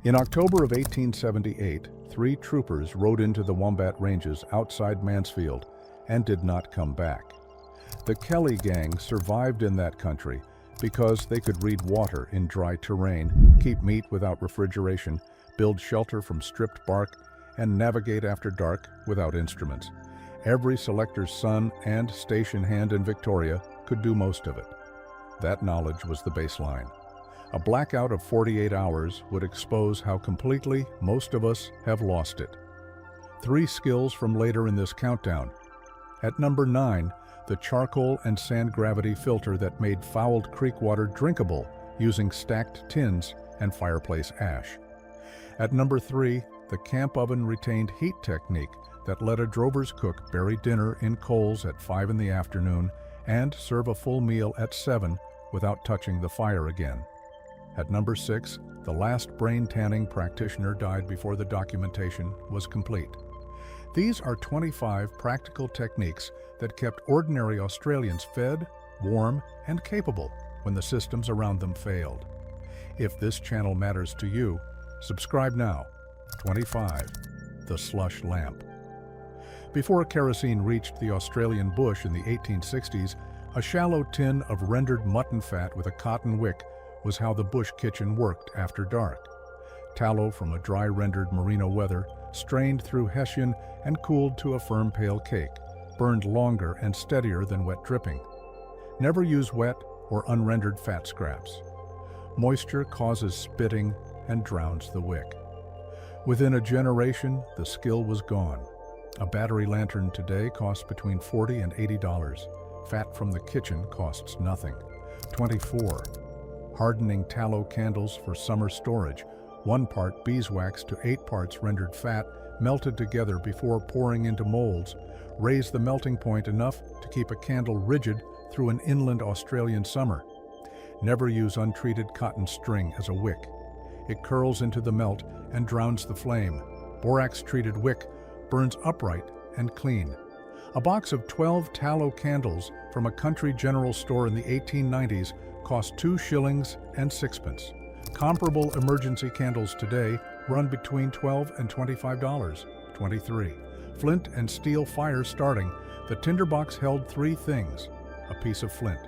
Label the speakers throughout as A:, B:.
A: In October of 1878, 3 troopers rode into the Wombat Ranges outside Mansfield and did not come back. The Kelly gang survived in that country because they could read water in dry terrain, keep meat without refrigeration, build shelter from stripped bark, and navigate after dark without instruments. Every selector's son and station hand in Victoria could do most of it. That knowledge was the baseline. A blackout of 48 hours would expose how completely most of us have lost it. 3 skills from later in this countdown. At number 9, the charcoal and sand gravity filter that made fouled creek water drinkable using stacked tins and fireplace ash. At number 3, the camp oven retained heat technique that let a drover's cook bury dinner in coals at 5 in the afternoon and serve a full meal at 7 without touching the fire again. At number 6, the last brain tanning practitioner died before the documentation was complete. These are 25 practical techniques that kept ordinary Australians fed, warm, and capable when the systems around them failed. If this channel matters to you, subscribe now. 25. The slush lamp. Before kerosene reached the Australian bush in the 1860s, a shallow tin of rendered mutton fat with a cotton wick was how the bush kitchen worked after dark. Tallow from a dry rendered merino weather, strained through hessian and cooled to a firm pale cake, burned longer and steadier than wet dripping. Never use wet or unrendered fat scraps. Moisture causes spitting and drowns the wick. Within a generation, the skill was gone. A battery lantern today costs between $40 and $80. Fat from the kitchen costs nothing. 24. Hardening tallow candles for summer storage. 1 part beeswax to 8 parts rendered fat, melted together before pouring into molds. Raise the melting point enough to keep a candle rigid through an inland Australian summer. Never use untreated cotton string as a wick. It curls into the melt and drowns the flame. Borax-treated wick burns upright and clean. A box of 12 tallow candles from a country general store in the 1890s cost 2 shillings and 6pence. Comparable emergency candles today run between $12 and $25. 23. Flint and steel fire starting. The tinderbox held 3 things: a piece of flint,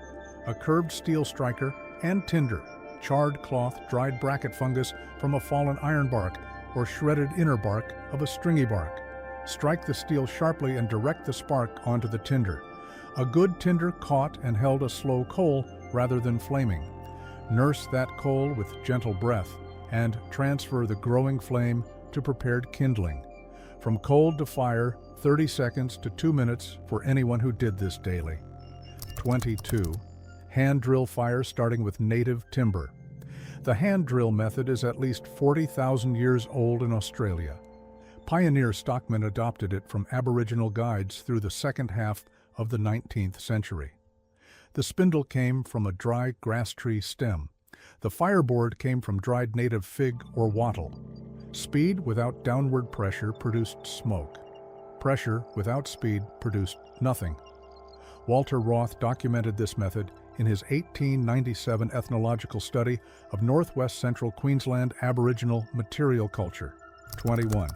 A: a curved steel striker, and tinder, charred cloth, dried bracket fungus from a fallen iron bark, or shredded inner bark of a stringy bark. Strike the steel sharply and direct the spark onto the tinder. A good tinder caught and held a slow coal rather than flaming. Nurse that coal with gentle breath and transfer the growing flame to prepared kindling. From cold to fire, 30 seconds to 2 minutes for anyone who did this daily. 22. Hand drill fire starting with native timber. The hand drill method is at least 40,000 years old in Australia. Pioneer stockmen adopted it from Aboriginal guides through the second half of the 19th century. The spindle came from a dry grass tree stem. The fireboard came from dried native fig or wattle. Speed without downward pressure produced smoke. Pressure without speed produced nothing. Walter Roth documented this method in his 1897 ethnological study of northwest central Queensland Aboriginal material culture. 21.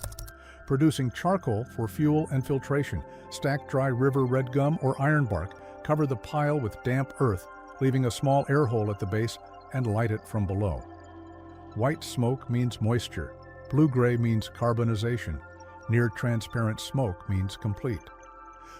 A: Producing charcoal for fuel and filtration. Stack dry river red gum or iron bark, cover the pile with damp earth, leaving a small air hole at the base, and light it from below. White smoke means moisture. Blue-gray means carbonization. Near transparent smoke means complete.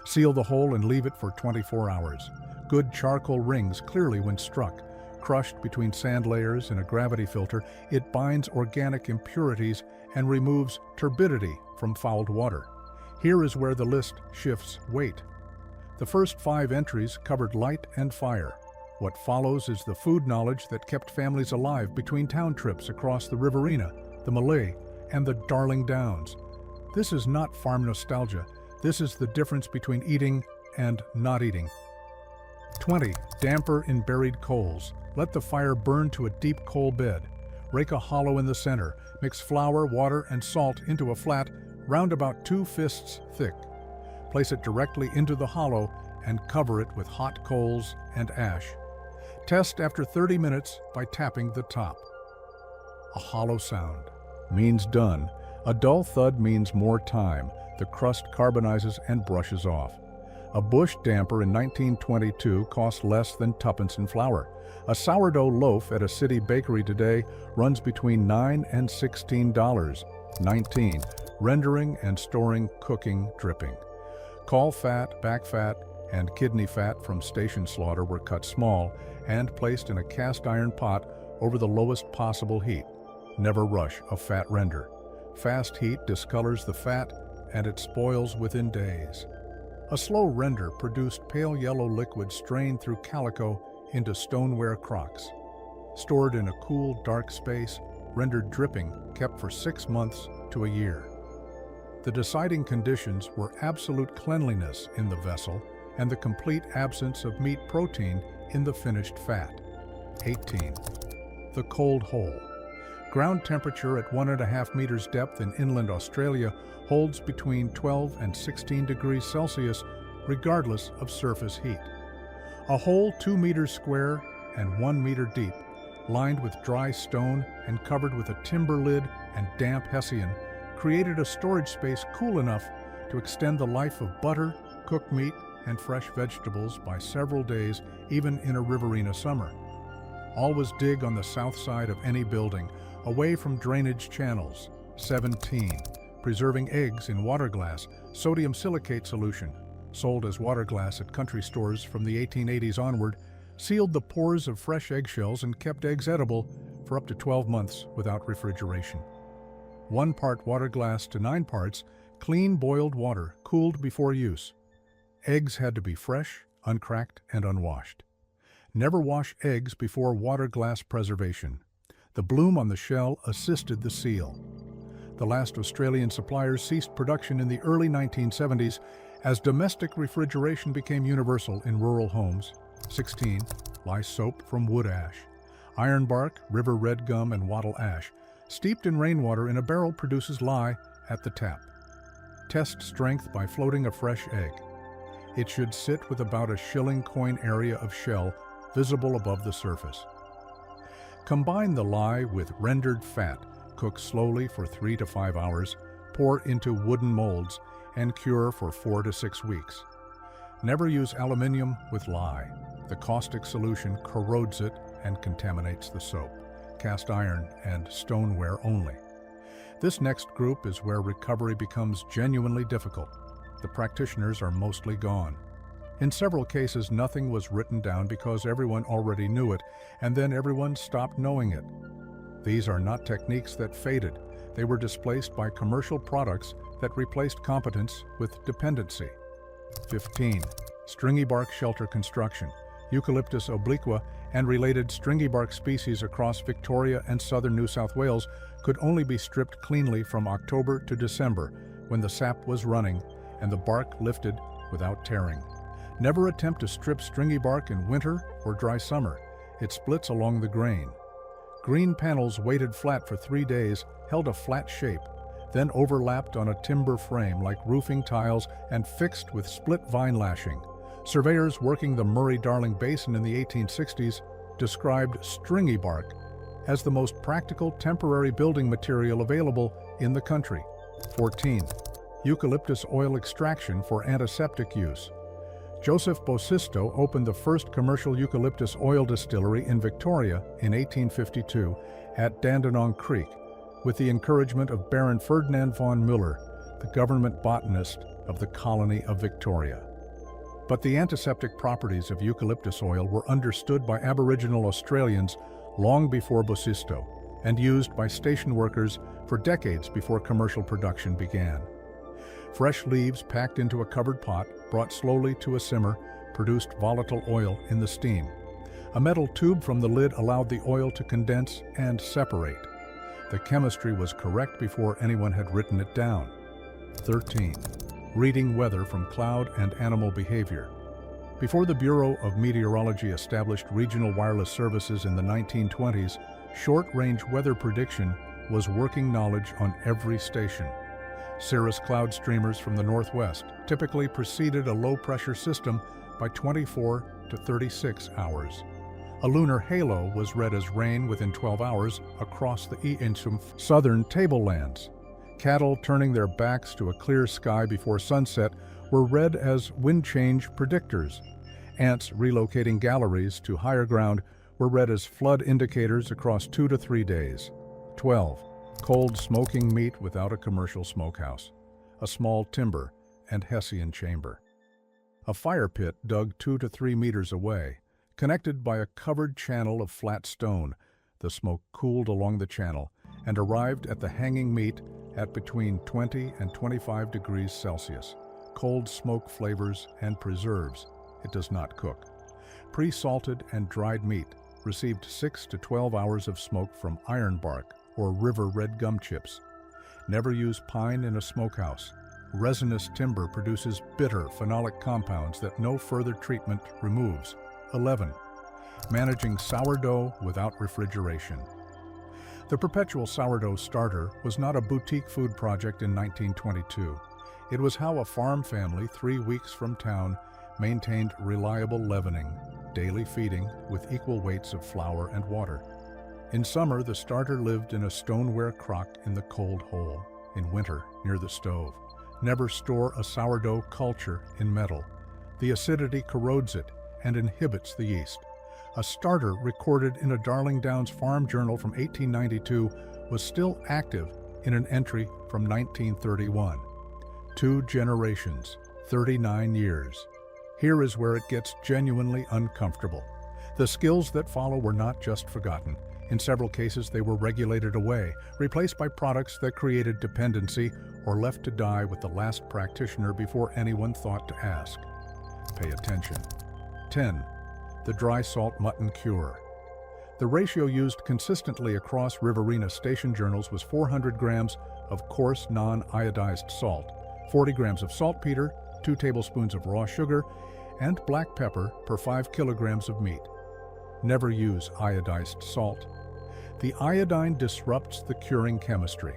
A: Seal the hole and leave it for 24 hours. Good charcoal rings clearly when struck. Crushed between sand layers in a gravity filter, it binds organic impurities and removes turbidity from fouled water. Here is where the list shifts weight. The first 5 entries covered light and fire. What follows is the food knowledge that kept families alive between town trips across the Riverina, the Malay, and the Darling Downs. This is not farm nostalgia. This is the difference between eating and not eating. 20. Damper in buried coals. Let the fire burn to a deep coal bed. Rake a hollow in the center. Mix flour, water, and salt into a flat round about 2 fists thick. Place it directly into the hollow and cover it with hot coals and ash. Test after 30 minutes by tapping the top. A hollow sound. means done. A dull thud means more time. The crust carbonizes and brushes off. A bush damper in 1922 cost less than tuppence in flour. A sourdough loaf at a city bakery today runs between $9 and $16. 19. Rendering and storing cooking dripping. Caul fat, back fat, and kidney fat from station slaughter were cut small and placed in a cast iron pot over the lowest possible heat. Never rush a fat render. Fast heat discolors the fat and it spoils within days. A slow render produced pale yellow liquid strained through calico into stoneware crocks. Stored in a cool, dark space, rendered dripping kept for 6 months to a year. The deciding conditions were absolute cleanliness in the vessel and the complete absence of meat protein in the finished fat. 18. The cold hole. Ground temperature at 1.5 meters depth in inland Australia holds between 12 and 16 degrees Celsius regardless of surface heat. A hole 2 meters square and 1 meter deep, lined with dry stone and covered with a timber lid and damp hessian, created a storage space cool enough to extend the life of butter, cooked meat, and fresh vegetables by several days, even in a riverina summer. Always dig on the south side of any building, away from drainage channels. 17. Preserving eggs in water glass, sodium silicate solution, sold as water glass at country stores from the 1880s onward, sealed the pores of fresh eggshells and kept eggs edible for up to 12 months without refrigeration. 1 part water glass to 9 parts, clean boiled water, cooled before use. Eggs had to be fresh, uncracked, and unwashed. Never wash eggs before water glass preservation. The bloom on the shell assisted the seal. The last Australian suppliers ceased production in the early 1970s as domestic refrigeration became universal in rural homes. 16. Lye soap from wood ash. Ironbark, river red gum, and wattle ash, steeped in rainwater in a barrel, produces lye at the tap. Test strength by floating a fresh egg. It should sit with about a shilling coin area of shell visible above the surface. Combine the lye with rendered fat, cook slowly for 3 to 5 hours, pour into wooden molds, and cure for 4 to 6 weeks. Never use aluminium with lye. The caustic solution corrodes it and contaminates the soap. Cast iron and stoneware only. This next group is where recovery becomes genuinely difficult. The practitioners are mostly gone. In several cases, nothing was written down because everyone already knew it, and then everyone stopped knowing it. These are not techniques that faded. They were displaced by commercial products that replaced competence with dependency. 15. Stringy bark shelter construction. Eucalyptus obliqua and related stringy bark species across Victoria and southern New South Wales could only be stripped cleanly from October to December, when the sap was running and the bark lifted without tearing. Never attempt to strip stringy bark in winter or dry summer. It splits along the grain. Green panels weighted flat for 3 days held a flat shape, then overlapped on a timber frame like roofing tiles and fixed with split vine lashing. Surveyors working the Murray-Darling Basin in the 1860s described stringy bark as the most practical temporary building material available in the country. 14. Eucalyptus oil extraction for antiseptic use. Joseph Bosisto opened the first commercial eucalyptus oil distillery in Victoria in 1852 at Dandenong Creek, with the encouragement of Baron Ferdinand von Muller, the government botanist of the colony of Victoria. But the antiseptic properties of eucalyptus oil were understood by Aboriginal Australians long before Bosisto, and used by station workers for decades before commercial production began. Fresh leaves packed into a covered pot, brought slowly to a simmer, produced volatile oil in the steam. A metal tube from the lid allowed the oil to condense and separate. The chemistry was correct before anyone had written it down. 13. Reading weather from cloud and animal behavior. Before the Bureau of Meteorology established regional wireless services in the 1920s, short-range weather prediction was working knowledge on every station. Cirrus cloud streamers from the northwest typically preceded a low-pressure system by 24 to 36 hours. A lunar halo was red as rain within 12 hours across the southern tablelands. Cattle turning their backs to a clear sky before sunset were read as wind change predictors. Ants relocating galleries to higher ground were read as flood indicators across 2 to 3 days. 12. Cold smoking meat without a commercial smokehouse, a small timber and Hessian chamber. A fire pit dug 2 to 3 meters away, connected by a covered channel of flat stone. The smoke cooled along the channel and arrived at the hanging meat at between 20 and 25 degrees Celsius. Cold smoke flavors and preserves. It does not cook. Pre-salted and dried meat received 6 to 12 hours of smoke from iron bark or river red gum chips. Never use pine in a smokehouse. Resinous timber produces bitter phenolic compounds that no further treatment removes. 11. Managing sourdough without refrigeration. The perpetual sourdough starter was not a boutique food project in 1922. It was how a farm family 3 weeks from town maintained reliable leavening, daily feeding with equal weights of flour and water. In summer, the starter lived in a stoneware crock in the cold hole. In winter, near the stove. Never store a sourdough culture in metal. The acidity corrodes it and inhibits the yeast. A starter recorded in a Darling Downs farm journal from 1892 was still active in an entry from 1931. 2 generations, 39 years. Here is where it gets genuinely uncomfortable. The skills that follow were not just forgotten. In several cases, they were regulated away, replaced by products that created dependency or left to die with the last practitioner before anyone thought to ask. Pay attention. 10. The dry salt mutton cure. The ratio used consistently across Riverina station journals was 400 grams of coarse non-iodized salt, 40 grams of saltpeter, 2 tablespoons of raw sugar, and black pepper per 5 kilograms of meat. Never use iodized salt. The iodine disrupts the curing chemistry.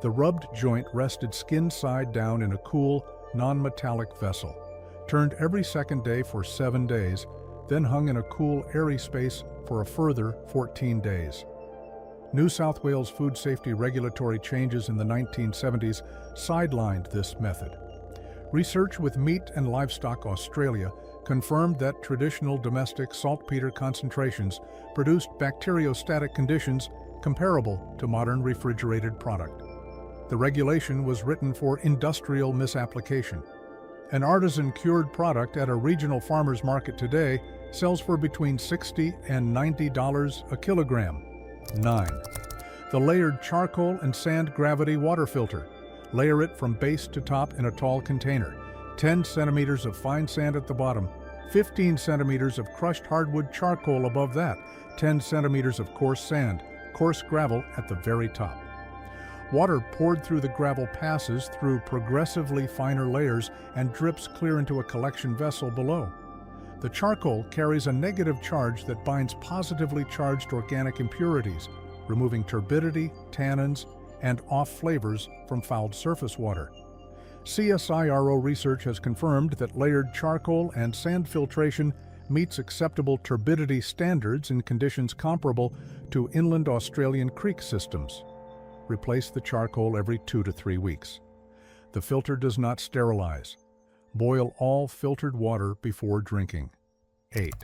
A: The rubbed joint rested skin side down in a cool, non-metallic vessel, turned every second day for 7 days, then hung in a cool, airy space for a further 14 days. New South Wales food safety regulatory changes in the 1970s sidelined this method. Research with Meat and Livestock Australia confirmed that traditional domestic saltpeter concentrations produced bacteriostatic conditions comparable to modern refrigerated product. The regulation was written for industrial misapplication. An artisan cured product at a regional farmer's market today sells for between $60 and $90 a kilogram. 9. The layered charcoal and sand gravity water filter. Layer it from base to top in a tall container. 10 centimeters of fine sand at the bottom, 15 centimeters of crushed hardwood charcoal above that, 10 centimeters of coarse sand, coarse gravel at the very top. Water poured through the gravel passes through progressively finer layers and drips clear into a collection vessel below. The charcoal carries a negative charge that binds positively charged organic impurities, removing turbidity, tannins, and off flavors from fouled surface water. CSIRO research has confirmed that layered charcoal and sand filtration meets acceptable turbidity standards in conditions comparable to inland Australian creek systems. Replace the charcoal every 2 to 3 weeks. The filter does not sterilize. Boil all filtered water before drinking. 8.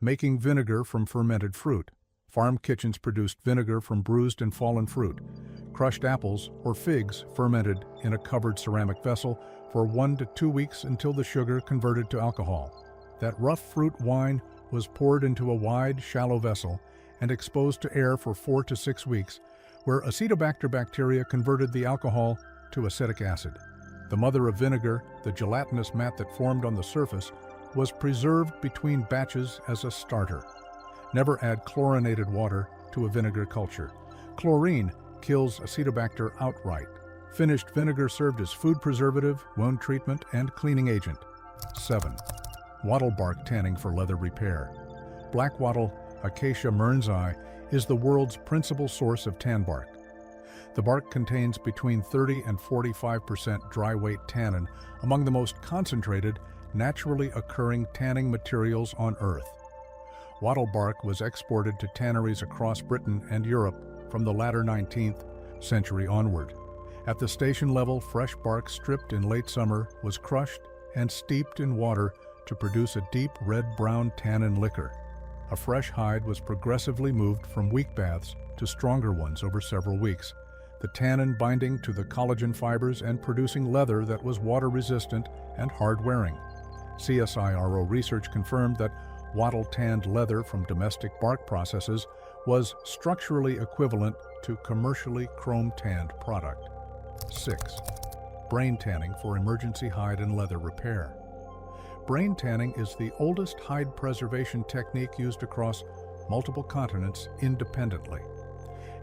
A: Making vinegar from fermented fruit. Farm kitchens produced vinegar from bruised and fallen fruit. Crushed apples or figs fermented in a covered ceramic vessel for 1 to 2 weeks until the sugar converted to alcohol. That rough fruit wine was poured into a wide, shallow vessel and exposed to air for 4 to 6 weeks, where Acetobacter bacteria converted the alcohol to acetic acid. The mother of vinegar, the gelatinous mat that formed on the surface, was preserved between batches as a starter. Never add chlorinated water to a vinegar culture. Chlorine kills Acetobacter outright. Finished vinegar served as food preservative, wound treatment, and cleaning agent. 7. Wattle bark tanning for leather repair. Black wattle, Acacia mearnsii, is the world's principal source of tan bark. The bark contains between 30 and 45% dry weight tannin, among the most concentrated, naturally occurring tanning materials on Earth. Wattle bark was exported to tanneries across Britain and Europe from the latter 19th century onward. At the station level, fresh bark stripped in late summer was crushed and steeped in water to produce a deep red-brown tannin liquor. A fresh hide was progressively moved from weak baths to stronger ones over several weeks, the tannin binding to the collagen fibers and producing leather that was water-resistant and hard-wearing. CSIRO research confirmed that wattle-tanned leather from domestic bark processes was structurally equivalent to commercially chrome-tanned product. 6. Brain tanning for emergency hide and leather repair. Brain tanning is the oldest hide preservation technique used across multiple continents independently.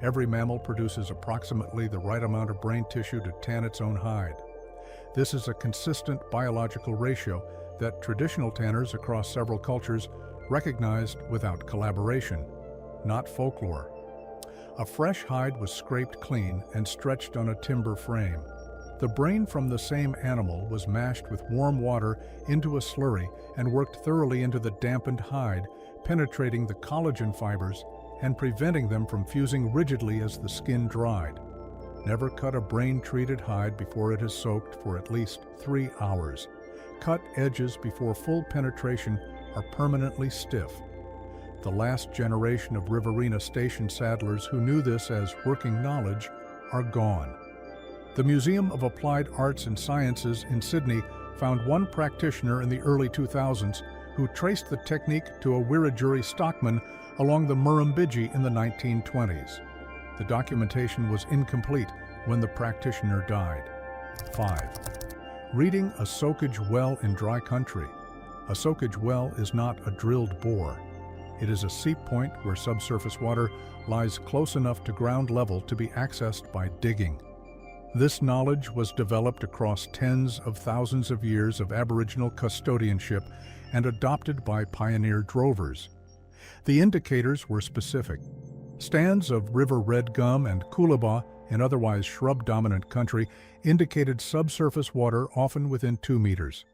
A: Every mammal produces approximately the right amount of brain tissue to tan its own hide. This is a consistent biological ratio that traditional tanners across several cultures recognized without collaboration, not folklore. A fresh hide was scraped clean and stretched on a timber frame. The brain from the same animal was mashed with warm water into a slurry and worked thoroughly into the dampened hide, penetrating the collagen fibers and preventing them from fusing rigidly as the skin dried. Never cut a brain-treated hide before it is soaked for at least 3 hours. Cut edges before full penetration are permanently stiff. The last generation of Riverina station saddlers who knew this as working knowledge are gone. The Museum of Applied Arts and Sciences in Sydney found one practitioner in the early 2000s who traced the technique to a Wiradjuri stockman along the Murrumbidgee in the 1920s. The documentation was incomplete when the practitioner died. 5. Reading a soakage well in dry country. A soakage well is not a drilled bore. It is a seep point where subsurface water lies close enough to ground level to be accessed by digging. This knowledge was developed across tens of thousands of years of Aboriginal custodianship and adopted by pioneer drovers. The indicators were specific. Stands of river red gum and coolabah in otherwise shrub-dominant country indicated subsurface water often within 2 meters.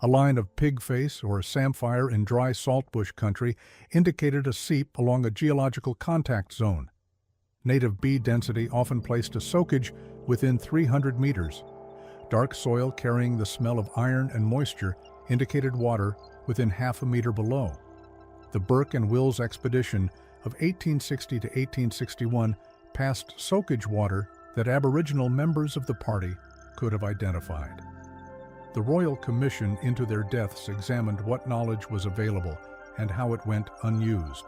A: A line of pigface or samphire in dry saltbush country indicated a seep along a geological contact zone. Native bee density often placed a soakage within 300 meters. Dark soil carrying the smell of iron and moisture indicated water within half a meter below. The Burke and Wills expedition of 1860 to 1861 passed soakage water that Aboriginal members of the party could have identified. The Royal Commission into their deaths examined what knowledge was available and how it went unused.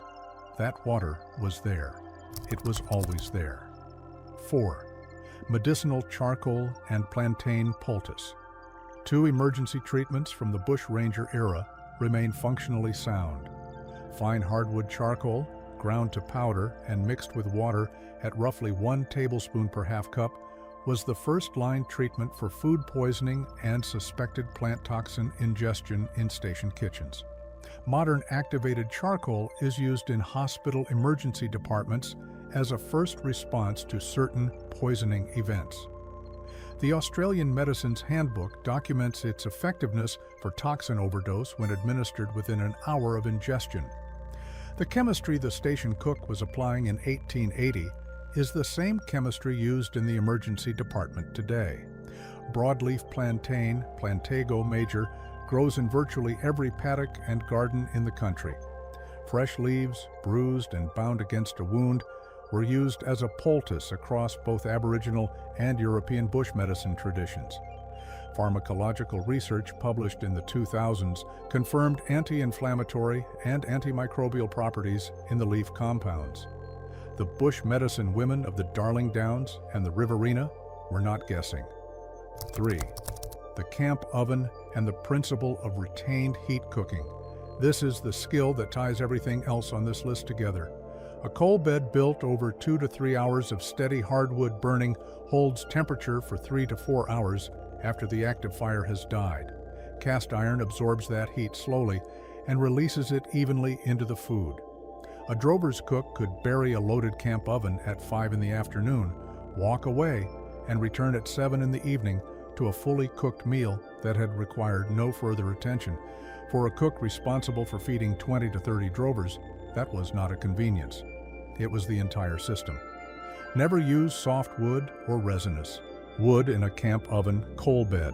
A: That water was there. It was always there. 4. Medicinal charcoal and plantain poultice. 2 emergency treatments from the Bushranger-Era remain functionally sound. Fine hardwood charcoal, ground to powder and mixed with water at roughly 1 tablespoon per half cup, was the first-line treatment for food poisoning and suspected plant toxin ingestion in station kitchens. Modern activated charcoal is used in hospital emergency departments as a first response to certain poisoning events. The Australian Medicine's Handbook documents its effectiveness for toxin overdose when administered within an hour of ingestion. The chemistry the station cook was applying in 1880 is the same chemistry used in the emergency department today. Broadleaf plantain, Plantago major, grows in virtually every paddock and garden in the country. Fresh leaves, bruised and bound against a wound, were used as a poultice across both Aboriginal and European bush medicine traditions. Pharmacological research published in the 2000s confirmed anti-inflammatory and antimicrobial properties in the leaf compounds. The bush medicine women of the Darling Downs and the Riverina were not guessing. 3. The camp oven and the principle of retained heat cooking. This is the skill that ties everything else on this list together. A coal bed built over 2 to 3 hours of steady hardwood burning holds temperature for 3 to 4 hours after the active fire has died. Cast iron absorbs that heat slowly and releases it evenly into the food. A drover's cook could bury a loaded camp oven at 5 in the afternoon, walk away, and return at 7 in the evening to a fully cooked meal that had required no further attention. For a cook responsible for feeding 20 to 30 drovers, that was not a convenience. It was the entire system. Never use soft wood or resinous. Wood in a camp oven coal bed.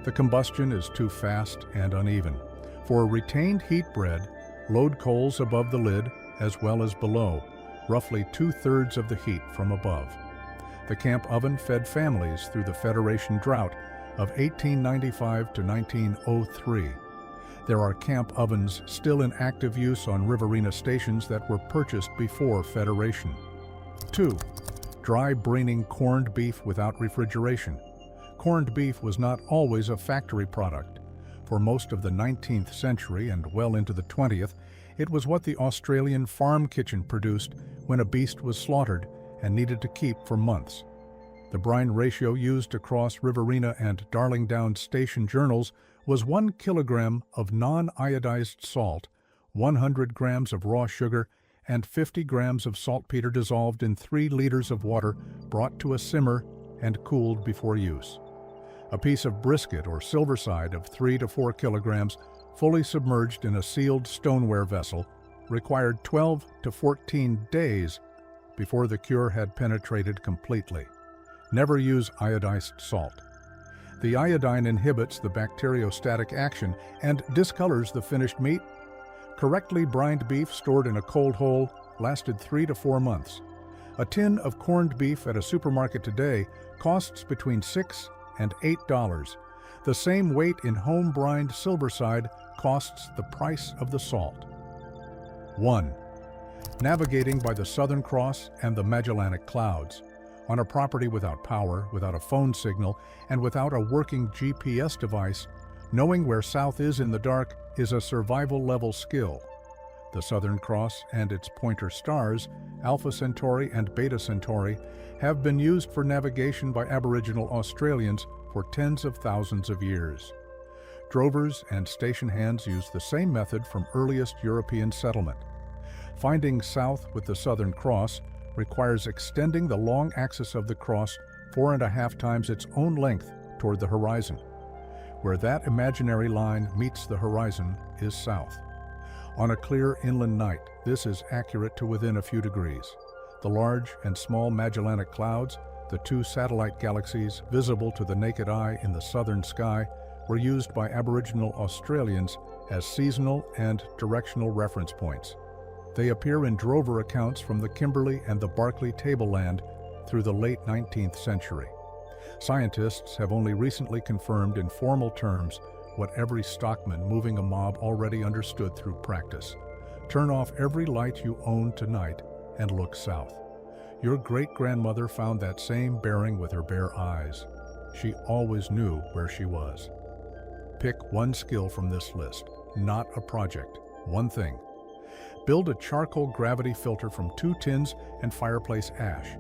A: The combustion is too fast and uneven. For a retained heat bread, load coals above the lid as well as below, roughly 2/3 of the heat from above. The camp oven fed families through the Federation drought of 1895 to 1903. There are camp ovens still in active use on Riverina stations that were purchased before Federation. 2. Dry braining corned beef without refrigeration. Corned beef was not always a factory product. For most of the 19th century and well into the 20th, it was what the Australian farm kitchen produced when a beast was slaughtered and needed to keep for months. The brine ratio used across Riverina and Darling Downs station journals was 1 kilogram of non-iodized salt, 100 grams of raw sugar, and 50 grams of saltpeter dissolved in 3 liters of water brought to a simmer and cooled before use. A piece of brisket or silverside of 3 to 4 kilograms, fully submerged in a sealed stoneware vessel, required 12 to 14 days before the cure had penetrated completely. Never use iodized salt. The iodine inhibits the bacteriostatic action and discolors the finished meat. Correctly brined beef stored in a cold hole lasted 3 to 4 months. A tin of corned beef at a supermarket today costs between $6 and $8. The same weight in home-brined silverside costs the price of the salt. 1. Navigating by the Southern Cross and the Magellanic Clouds. On a property without power, without a phone signal, and without a working GPS device, knowing where south is in the dark is a survival-level skill. The Southern Cross and its pointer stars, Alpha Centauri and Beta Centauri, have been used for navigation by Aboriginal Australians for tens of thousands of years. Drovers and station hands used the same method from earliest European settlement. Finding south with the Southern Cross requires extending the long axis of the cross 4.5 times its own length toward the horizon. Where that imaginary line meets the horizon is south. On a clear inland night, this is accurate to within a few degrees. The large and small Magellanic Clouds, the 2 satellite galaxies visible to the naked eye in the southern sky, were used by Aboriginal Australians as seasonal and directional reference points. They appear in drover accounts from the Kimberley and the Barkly tableland through the late 19th century. Scientists have only recently confirmed in formal terms what every stockman moving a mob already understood through practice. Turn off every light you own tonight and look south. Your great-grandmother found that same bearing with her bare eyes. She always knew where she was. Pick one skill from this list, not a project, one thing. Build a charcoal gravity filter from 2 tins and fireplace ash.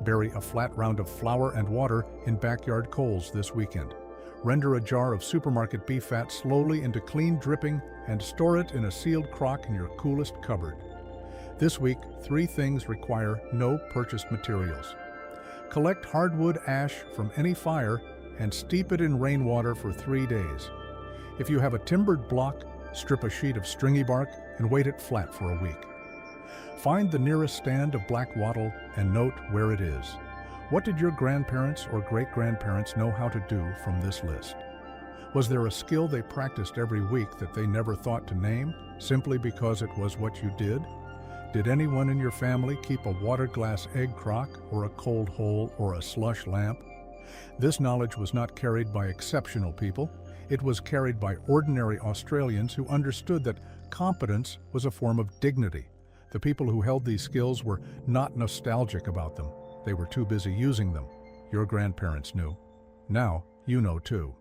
A: Bury a flat round of flour and water in backyard coals this weekend. Render a jar of supermarket beef fat slowly into clean dripping and store it in a sealed crock in your coolest cupboard. This week, 3 things require no purchased materials. Collect hardwood ash from any fire and steep it in rainwater for 3 days. If you have a timbered block, strip a sheet of stringy bark and weight it flat for a week. Find the nearest stand of black wattle and note where it is. What did your grandparents or great-grandparents know how to do from this list? Was there a skill they practiced every week that they never thought to name, simply because it was what you did? Did anyone in your family keep a water glass egg crock or a cold hole or a slush lamp? This knowledge was not carried by exceptional people. It was carried by ordinary Australians who understood that competence was a form of dignity. The people who held these skills were not nostalgic about them. They were too busy using them. Your grandparents knew. Now you know too.